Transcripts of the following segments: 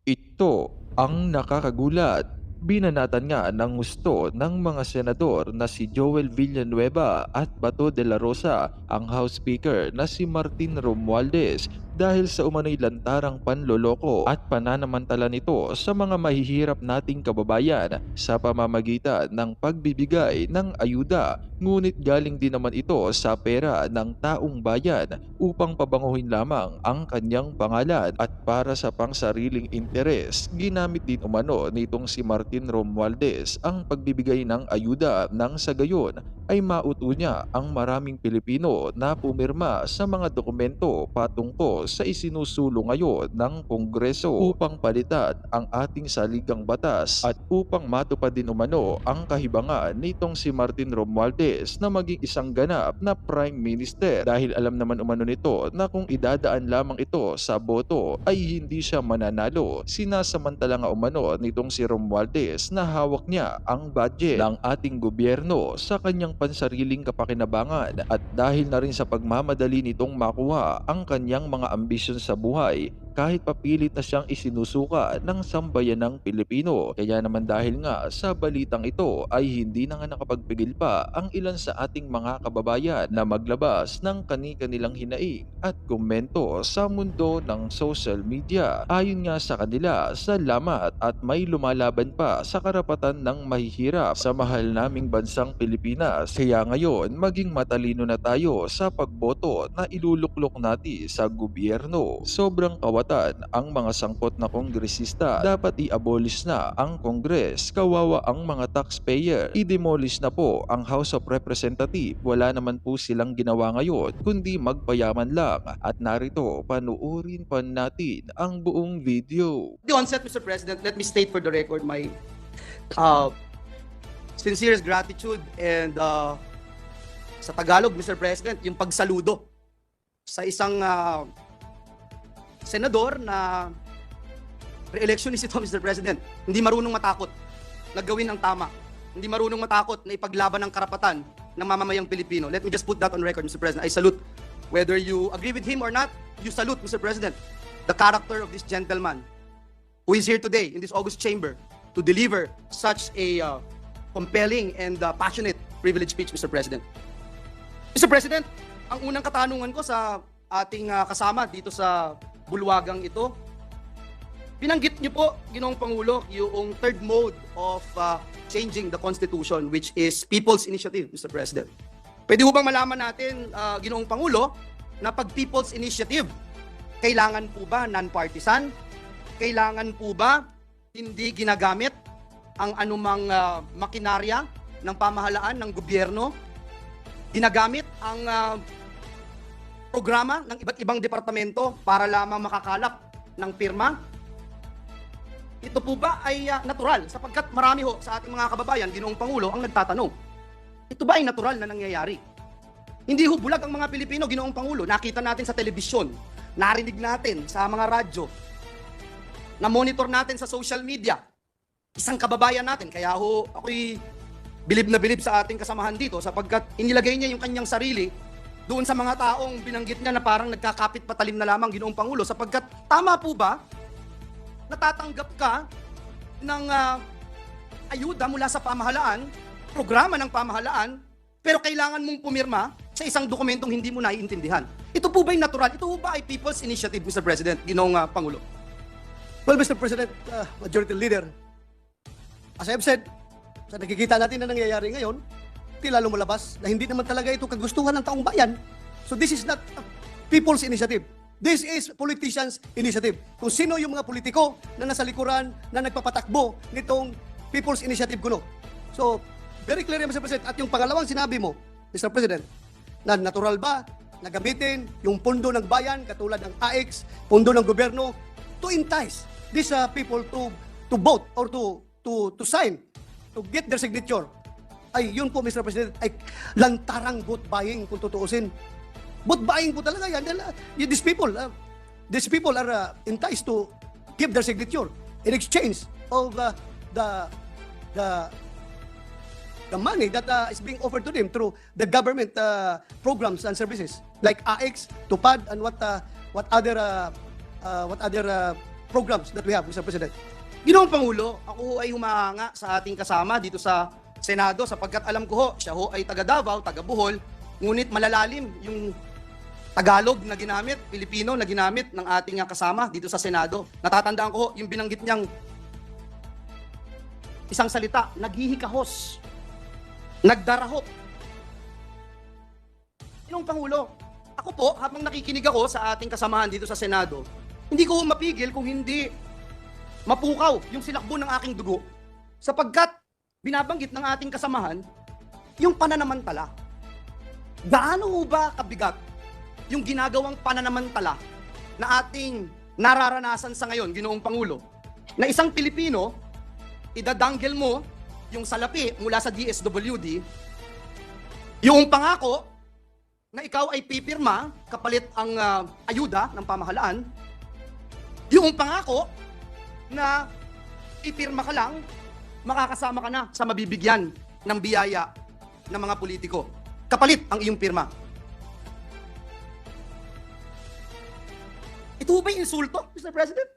Ito ang nakakagulat. Binanatan nga ng gusto ng mga senador na si Joel Villanueva at Bato de la Rosa ang House Speaker na si Martin Romualdez dahil sa umano'y lantarang panloloko at pananamantala nito sa mga mahihirap nating kababayan sa pamamagitan ng pagbibigay ng ayuda. Ngunit galing din naman ito sa pera ng taong bayan upang pabanguhin lamang ang kanyang pangalan at para sa pangsariling interes. Ginamit din umano nitong si Martin Romualdez ang pagbibigay ng ayuda nang sa gayon ay mauto niya ang maraming Pilipino na pumirma sa mga dokumento patungkol sa isinusulong ngayon ng Kongreso upang palitan ang ating saligang batas at upang matupad din umano ang kahibangan nitong si Martin Romualdez na maging isang ganap na Prime Minister dahil alam naman umano nito na kung idadaan lamang ito sa boto ay hindi siya mananalo. Sinasamantala nga umano nitong si Romualdez na hawak niya ang budget ng ating gobyerno sa kanyang pansariling kapakinabangan at dahil na rin sa pagmamadali nitong makuha ang kanyang mga ambisyon sa buhay kahit papilit na siyang isinusuka ng sambayanang Pilipino. Kaya naman dahil nga sa balitang ito ay hindi na nga nakapagpigil pa ang ilan sa ating mga kababayan na maglabas ng kani-kanilang hinaing at komento sa mundo ng social media. Ayon nga sa kanila, salamat at may lumalaban pa sa karapatan ng mahihirap sa mahal naming bansang Pilipinas. Kaya ngayon, maging matalino na tayo sa pagboto na iluluklok natin sa gobyerno. Sobrang kawatan ang mga sangkot na kongresista. Dapat i-abolish na ang Kongres. Kawawa ang mga taxpayer. I-demolish na po ang House of Representatives. Wala naman po silang ginawa ngayon kundi magpayaman lang. At narito, panuorin pa natin ang buong video. The onset, Mr. President, let me state for the record my uh, sincerest gratitude and sa Tagalog, Mr. President, yung pagsaludo sa isang senador na re-electionist ito, Mr. President. Hindi marunong matakot na gawin ang tama. Hindi marunong matakot na ipaglaban ang karapatan ng mamamayang Pilipino. Let me just put that on record, Mr. President. I salute, whether you agree with him or not, you salute, Mr. President, the character of this gentleman who is here today in this august chamber to deliver such a compelling and passionate privilege speech, Mr. President. Mr. President, ang unang katanungan ko sa ating kasama dito sa bulwagang ito, binanggit niyo po, Ginoong Pangulo, yung third mode of changing the Constitution, which is People's Initiative, Mr. President. Pwede ho bang malaman natin, Ginoong Pangulo, na pag People's Initiative, kailangan po ba non-partisan? Kailangan po ba hindi ginagamit ang anumang makinarya ng pamahalaan ng gobyerno? Ginagamit ang programa ng iba't ibang departamento para lamang makakalap ng pirma? Ito po ba ay natural? Sapagkat marami ho sa ating mga kababayan, Ginoong Pangulo, ang nagtatanong. Ito ba ay natural na nangyayari? Hindi ho bulag ang mga Pilipino, Ginoong Pangulo. Nakita natin sa telebisyon, narinig natin sa mga radyo, na-monitor natin sa social media. Isang kababayan natin, kaya ho ako'y bilib na bilib sa ating kasamahan dito sapagkat inilagay niya yung kanyang sarili doon sa mga taong binanggit niya na parang nagkakapit patalim na lamang, Ginoong Pangulo, sapagkat tama po ba natatanggap ka ng ayuda mula sa pamahalaan, programa ng pamahalaan, pero kailangan mong pumirma sa isang dokumentong hindi mo naiintindihan? Ito po ba yung natural? Ito po ba ay People's Initiative, Mr. President, Ginoong Pangulo? Well, Mr. President, Majority Leader, as I've said, sa nakikita natin na nangyayari ngayon, tila lumalabas na hindi naman talaga ito kagustuhan ng taong bayan. So this is not a people's initiative. This is politicians' initiative. Kung sino yung mga politiko na nasa likuran na nagpapatakbo nitong people's initiative kuno. So, very clear, Mr. President. At yung pangalawang sinabi mo, Mr. President, na natural ba na gamitin yung pondo ng bayan katulad ng AX, pondo ng gobyerno to entice these people to vote or to sign, to get their signature? Ay, yun po, Mr. President, ay lantarang vote buying kung tutuusin. Vote buying po talaga yan. These people are enticed to give their signature in exchange of the money that is being offered to them through the government programs and services like AX, TUPAD, and what other programs that we have, Mr. President. Ginoong Pangulo, ako ho ay humahanga sa ating kasama dito sa Senado sapagkat alam ko ho, siya ho ay taga Davao, taga Bohol, ngunit malalalim yung Tagalog na ginamit, Pilipino na ginamit ng ating kasama dito sa Senado. Natatandaan ko ho, yung binanggit niyang isang salita, naghihikahos, nagdarahop. Ginoong Pangulo, ako po, habang nakikinig ako sa ating kasamahan dito sa Senado, hindi ko ho mapigil kung hindi mapukaw yung silakbo ng aking dugo sapagkat binabanggit ng ating kasamahan yung pananamantala. Gaano ho ba kabigat yung ginagawang pananamantala na ating nararanasan sa ngayon, Ginoong Pangulo, na isang Pilipino, idadanggel mo yung salapi mula sa DSWD, yung pangako na ikaw ay pipirma kapalit ang ayuda ng pamahalaan, yung pangako na ipirma ka lang, makakasama ka na sa mabibigyan ng biyaya ng mga politiko. Kapalit ang iyong pirma. Ito ba yung insulto, Mr. President?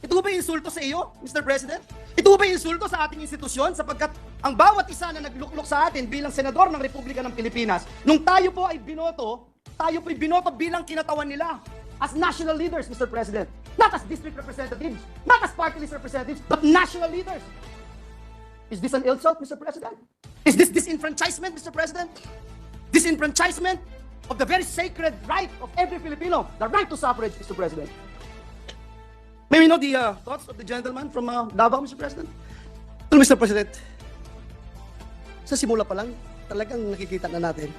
Ito ba yung insulto sa iyo, Mr. President? Ito ba yung insulto sa ating institusyon sapagkat ang bawat isa na nagluklok sa atin bilang senador ng Republika ng Pilipinas, nung tayo po ay binoto bilang kinatawan nila as national leaders, Mr. President. Not as district representatives, not as party list representatives, but national leaders. Is this an insult, Mr. President? Is this disenfranchisement, Mr. President? Disenfranchisement of the very sacred right of every Filipino, the right to suffrage, Mr. President. May we know the thoughts of the gentleman from Davao, Mr. President? Well, Mr. President, sa simula pa lang, talagang nakikita na natin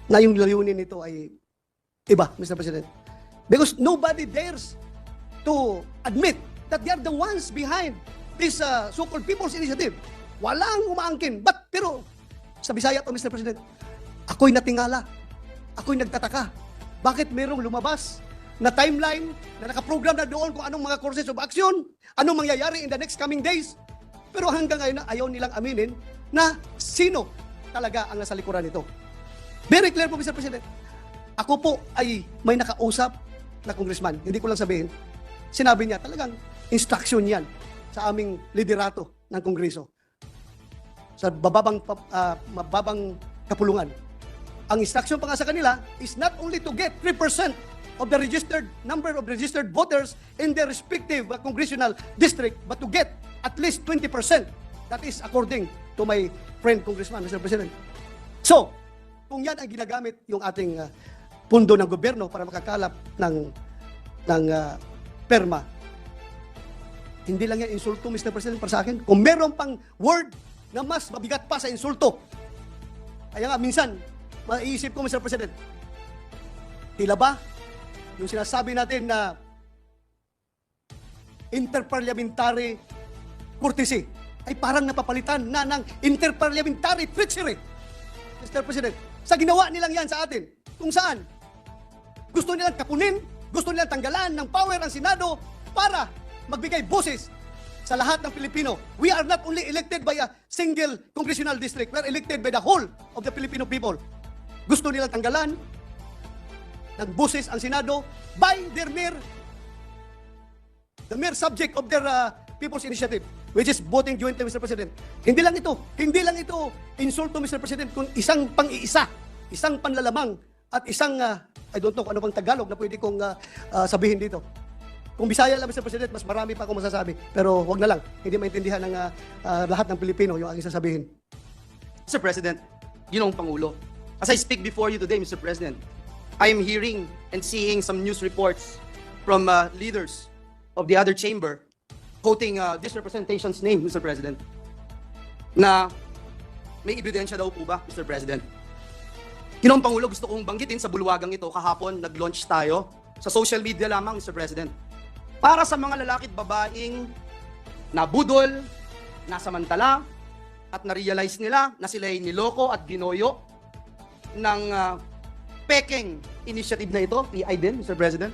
na yung layunin nito ay iba, Mr. President. Because nobody dares to admit that they are the ones behind this so-called People's Initiative. Walang umaangkin. Pero sa Bisaya to, Mr. President, ako'y natingala. Ako'y nagtataka. Bakit merong lumabas na timeline na nakaprogram na doon kung anong mga courses of action, anong mangyayari in the next coming days. Pero hanggang ngayon na ayaw nilang aminin na sino talaga ang nasa likuran nito. Very clear po, Mr. President. Ako po ay may nakausap na congressman. Hindi ko lang sabihin. Sinabi niya talagang instruction yan sa aming liderato ng Kongreso. Sa mababang kapulungan. Ang instruction pa nga sa kanila is not only to get 3% of the number of registered voters in their respective congressional district, but to get at least 20%. That is according to my friend Congressman, Mr. President. So, kung yan ang ginagamit yung ating pundo ng gobyerno para makakalap ng perma, hindi lang yan insulto, Mr. President, para sa akin. Kung meron pang word na mas mabigat pa sa insulto, kaya nga minsan, maiisip ko, Mr. President, tila ba yung sinasabi natin na interparliamentary courtesy ay parang napapalitan na ng interparliamentary treachery, Mr. President, sa ginawa nilang yan sa atin, kung saan gusto nilang kapunin, gusto nilang tanggalan ng power ang Senado para magbigay boses sa lahat ng Pilipino. We are not only elected by a single congressional district, we are elected by the whole of the Filipino people. Gusto nilang tanggalan ng boses ang Senado by the mere subject of their People's Initiative, which is voting jointly, Mr. President. Hindi lang ito insulto, Mr. President, kung isang pang-iisa, isang panlalamang, at isang, I don't know kung ano pang Tagalog na pwede kong sabihin dito. Kung Bisaya lang, Mr. President, mas marami pa akong masasabi. Pero wag na lang, hindi maintindihan ng lahat ng Pilipino yung aking sasabihin. Mr. President, Ginoong Pangulo, as I speak before you today, Mr. President, I am hearing and seeing some news reports from leaders of the other chamber quoting this representation's name, Mr. President, na may ebidensya daw po ba, Mr. President? Ginoong Pangulo, gusto kong banggitin sa bulwagang ito, kahapon nag-launch tayo sa social media lamang, Mr. President, para sa mga lalaki at babaeng nabudol, nasamantala, at na-realize nila na sila ay niloko at ginoyo ng pekeng initiative na ito, PI din, Mr. President.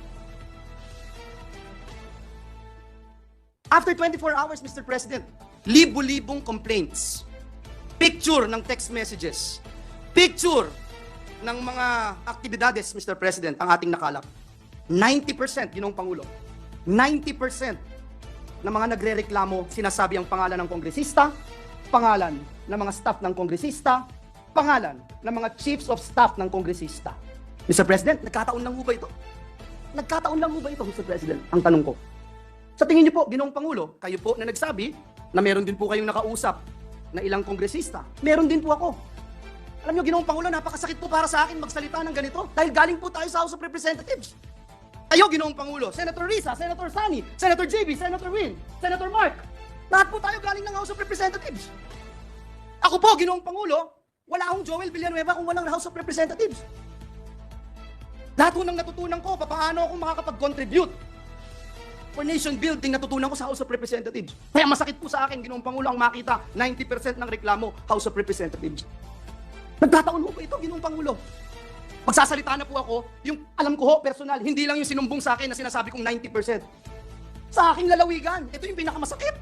After 24 hours, Mr. President, libo-libong complaints, picture ng text messages, picture ng mga aktibidades, Mr. President, ang ating nakalap. 90%, Ginoong Pangulo, 90% ng mga nagrereklamo, sinasabi ang pangalan ng kongresista, pangalan ng mga staff ng kongresista, pangalan ng mga chiefs of staff ng kongresista. Mr. President, nagkataon lang ho ba ito? Nagkataon lang ho ba ito, Mr. President? Ang tanong ko. Sa tingin niyo po, Ginoong Pangulo, kayo po na nagsabi na meron din po kayong nakausap na ilang kongresista. Meron din po ako. Alam niyo, Ginoong Pangulo, napakasakit po para sa akin magsalita ng ganito dahil galing po tayo sa House of Representatives. Kayo, Ginoong Pangulo, Senator Risa, Senator Sani, Senator JB, Senator Win, Senator Mark, lahat po tayo galing ng House of Representatives. Ako po, Ginoong Pangulo, wala akong Joel Villanueva kung walang House of Representatives. Lahat po ng natutunan ko, paano ako makakapag-contribute for nation building, natutunan ko sa House of Representatives. Kaya masakit po sa akin, Ginoong Pangulo, ang makita 90% ng reklamo, House of Representatives. Nagkataon mo po ito, Ginoong Pangulo. Magsasalita na po ako, yung alam ko ho, personal, hindi lang yung sinumbong sa akin na sinasabi kong 90%. Sa aking lalawigan, ito yung pinakamasakit.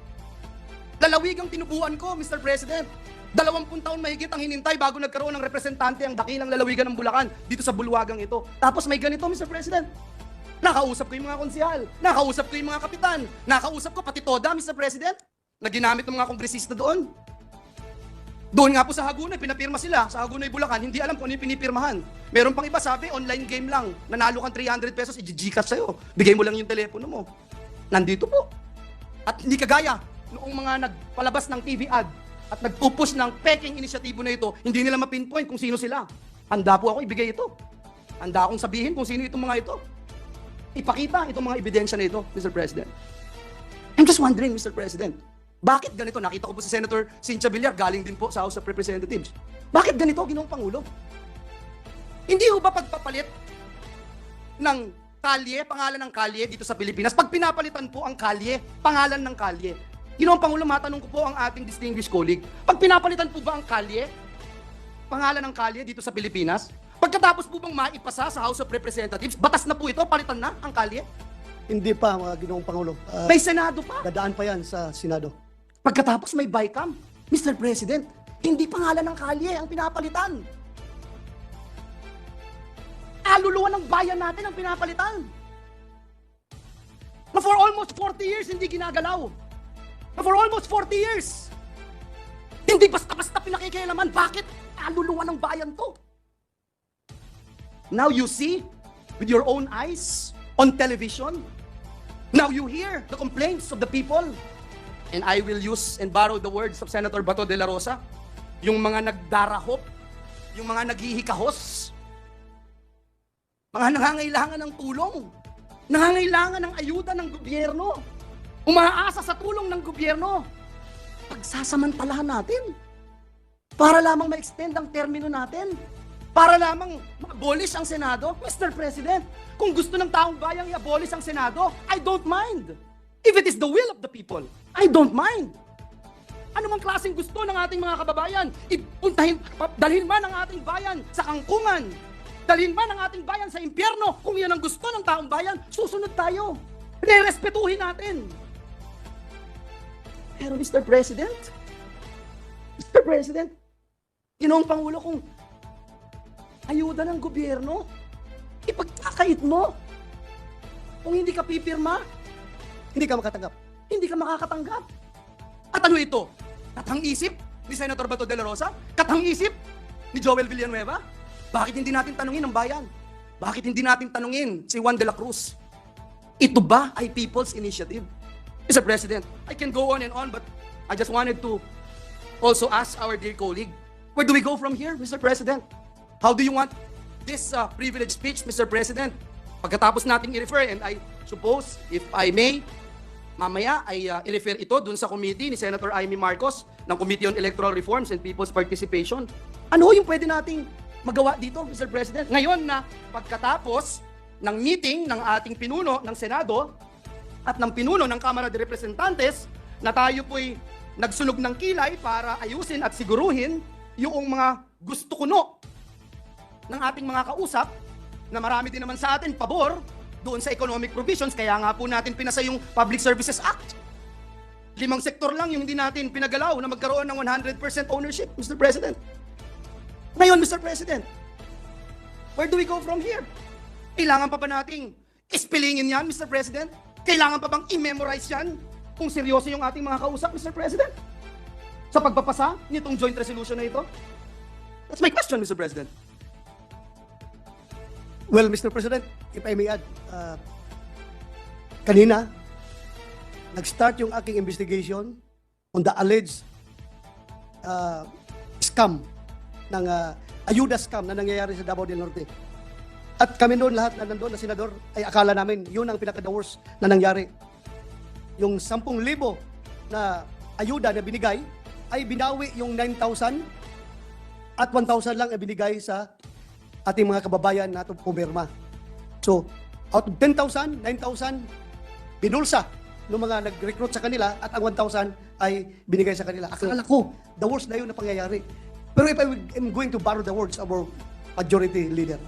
Lalawigang tinubuan ko, Mr. President. 20 taon mahigit ang hinintay bago nagkaroon ng representante ang dakilang lalawigan ng Bulacan dito sa bulwagang ito. Tapos may ganito, Mr. President. Nakausap ko yung mga konsihal, nakausap ko yung mga kapitan, nakausap ko pati toda, Mr. President, na ginamit ng mga kongresista doon. Doon nga po sa Hagunoy, pinapirma sila. Sa Hagunoy, Bulacan, hindi alam kung ano yung pinipirmahan. Meron pang iba sabi, online game lang. Nanalo kang 300 pesos, i-Gcash sa'yo. Bigay mo lang yung telepono mo. Nandito po. At hindi kagaya noong mga nagpalabas ng TV ad at nagpupush ng peking inisyatibo na ito, hindi nila mapinpoint kung sino sila. Handa po ako ibigay ito. Handa akong sabihin kung sino itong mga ito. Ipakita itong mga ebidensya na ito, Mr. President. I'm just wondering, Mr. President, bakit ganito? Nakita ko po si Senator Cynthia Villar, galing din po sa House of Representatives. Bakit ganito, Ginoong Pangulo? Hindi ho ba pagpapalit ng kalye, pangalan ng kalye dito sa Pilipinas? Pag pinapalitan po ang kalye, pangalan ng kalye. Ginoong Pangulo, matanong ko po ang ating distinguished colleague. Pag pinapalitan po ba ang kalye, pangalan ng kalye dito sa Pilipinas? Pagkatapos po bang maipasa sa House of Representatives, batas na po ito, palitan na ang kalye? Hindi pa, mga Ginoong Pangulo. May Senado pa. Dadaan pa yan sa Senado. Pagkatapos may BICAM. Mr. President, hindi pangalan ng kalye ang pinapalitan. Kaluluwa ng bayan natin ang pinapalitan. Na for almost 40 years hindi ginagalaw. Na for almost 40 years. Hindi basta-basta pinakikialaman. Bakit? Kaluluwa ng bayan to. Now you see with your own eyes on television. Now you hear the complaints of the people. And I will use and borrow the words of Senator Bato de la Rosa, yung mga nagdarahop, yung mga naghihikahos, mga nangangailangan ng tulong, nangangailangan ng ayuda ng gobyerno, umaasa sa tulong ng gobyerno, pagsasamantalahan natin para lamang ma-extend ang termino natin, para lamang ma-abolish ang Senado. Mr. President, kung gusto ng taong bayang i-abolish ang Senado, I don't mind. If it is the will of the people, I don't mind. Ano mang klaseng gusto ng ating mga kababayan, dalhin man ang ating bayan sa kangkungan, dalhin man ang ating bayan sa impyerno, kung yan ang gusto ng taong bayan, susunod tayo. Re-respetuhin natin. Pero Mr. President, Ginoong Pangulo, kung ayuda ng gobyerno, ipagkakait mo. Kung hindi ka pipirma, Hindi ka makatanggap. hindi ka makakatanggap. At ano ito? Katang-isip ni Senator Bato de la Rosa? Katang-isip ni Joel Villanueva? Bakit hindi natin tanungin ang bayan? Bakit hindi natin tanungin si Juan de la Cruz? Ito ba ay people's initiative? Mr. President, I can go on and on, but I just wanted to also ask our dear colleague, where do we go from here, Mr. President? How do you want this privileged speech, Mr. President? Pagkatapos nating i-refer, and I suppose, if I may, mamaya ay i-refer ito dun sa committee ni Senator Amy Marcos ng Committee on Electoral Reforms and People's Participation. Ano yung pwede nating magawa dito, Mr. President? Ngayon na pagkatapos ng meeting ng ating pinuno ng Senado at ng pinuno ng Kamara de Representantes na tayo po'y nagsunog ng kilay para ayusin at siguruhin yung mga gusto kuno ng ating mga kausap na marami din naman sa atin pabor doon sa economic provisions, kaya nga po natin pinasa yung Public Services Act. 5 sektor lang yung hindi natin pinagalaw na magkaroon ng 100% ownership, Mr. President. Ngayon, Mr. President, where do we go from here? Kailangan pa ba nating ispilingin yan, Mr. President? Kailangan pa bang i-memorize yan kung seryoso yung ating mga kausap, Mr. President? Sa pagpapasa nitong joint resolution na ito? That's my question, Mr. President. Well, Mr. President, if I may add, kanina, nag-start yung aking investigation on the alleged scam ng ayuda scam na nangyayari sa Davao del Norte. At kami doon, lahat na nandun na senador, ay akala namin yun ang pinaka-the worst na nangyari. Yung 10,000 na ayuda na binigay, ay binawi yung 9,000 at 1,000 lang ay binigay sa ating mga kababayan na itong pumirma. So, out of 10,000, 9,000 binulsa ng mga nag-recruit sa kanila at ang 1,000 ay binigay sa kanila. Akala ko, the worst na yun na pangyayari. Pero if I am going to borrow the words of our majority leader,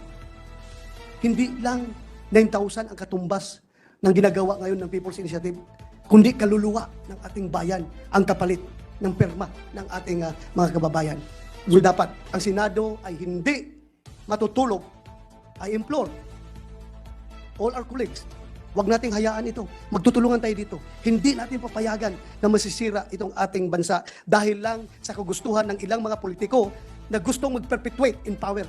hindi lang 9,000 ang katumbas ng ginagawa ngayon ng People's Initiative, kundi kaluluwa ng ating bayan ang kapalit ng perma ng ating mga kababayan. So dapat ang Senado ay hindi matutulog. I implore all our colleagues, wag nating hayaan ito. Magtutulungan tayo dito. Hindi natin papayagan na masisira itong ating bansa dahil lang sa kagustuhan ng ilang mga politiko na gustong mag-perpetuate in power.